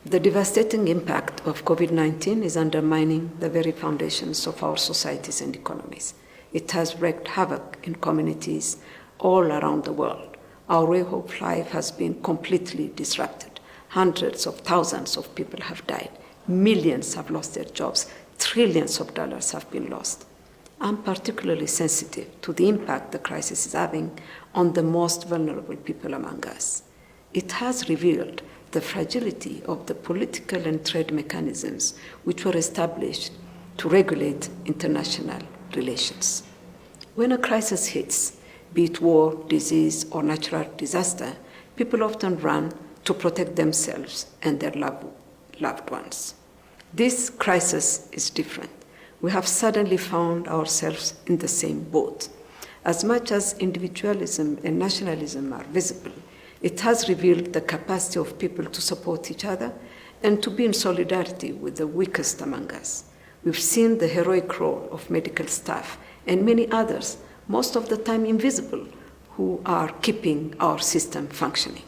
The devastating impact of COVID-19 is undermining the very foundations of our societies and economies. It has wreaked havoc in communities all around the world. Our way of life has been completely disrupted. Hundreds of thousands of people have died. Millions have lost their jobs. Trillions of dollars have been lost. I'm particularly sensitive to the impact the crisis is having on the most vulnerable people among us. It has revealed the fragility of the political and trade mechanisms which were established to regulate international relations. When a crisis hits, be it war, disease, or natural disaster, people often run to protect themselves and their loved ones. This crisis is different. We have suddenly found ourselves in the same boat. As much as individualism and nationalism are visible, it has revealed the capacity of people to support each other and to be in solidarity with the weakest among us. We've seen the heroic role of medical staff and many others, most of the time invisible, who are keeping our system functioning.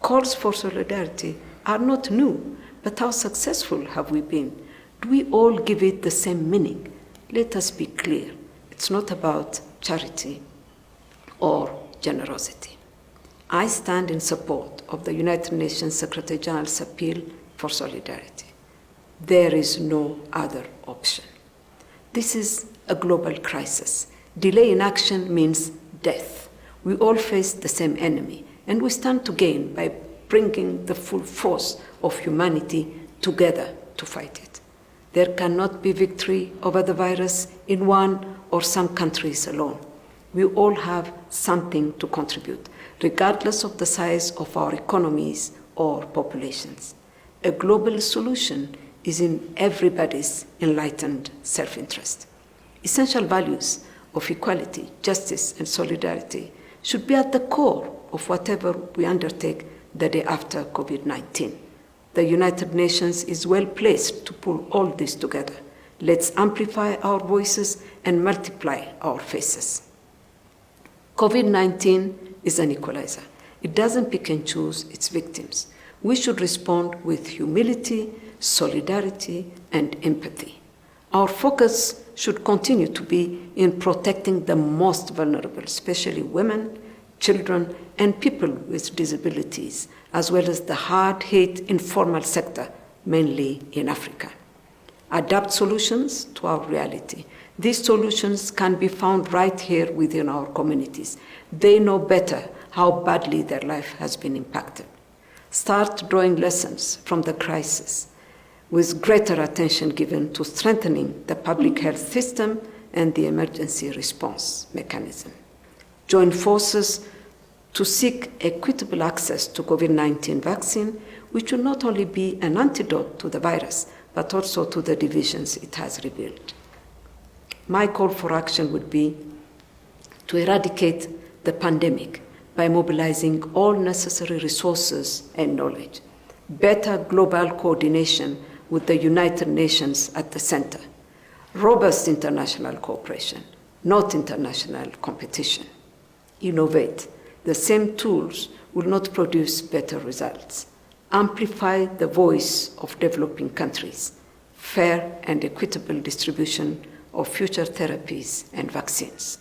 Calls for solidarity are not new, but how successful have we been? Do we all give it the same meaning? Let us be clear. It's not about charity or generosity. I stand in support of the United Nations Secretary General's appeal for solidarity. There is no other option. This is a global crisis. Delay in action means death. We all face the same enemy, and we stand to gain by bringing the full force of humanity together to fight it. There cannot be victory over the virus in one or some countries alone. We all have something to contribute, regardless of the size of our economies or populations. A global solution is in everybody's enlightened self-interest. Essential values of equality, justice, and solidarity should be at the core of whatever we undertake the day after COVID-19. The United Nations is well placed to pull all this together. Let's amplify our voices and multiply our faces. COVID-19 is an equalizer. It doesn't pick and choose its victims. We should respond with humility, solidarity, and empathy. Our focus should continue to be in protecting the most vulnerable, especially women, children, and people with disabilities, as well as the hard-hit informal sector, mainly in Africa. Adapt solutions to our reality. These solutions can be found right here within our communities. They know better how badly their life has been impacted. Start drawing lessons from the crisis with greater attention given to strengthening the public health system and the emergency response mechanism. Join forces to seek equitable access to COVID-19 vaccine, which will not only be an antidote to the virus, but also to the divisions it has revealed. My call for action would be to eradicate the pandemic by mobilizing all necessary resources and knowledge, better global coordination with the United Nations at the center, robust international cooperation, not international competition. Innovate. The same tools will not produce better results. Amplify the voice of developing countries, fair and equitable distribution of future therapies and vaccines.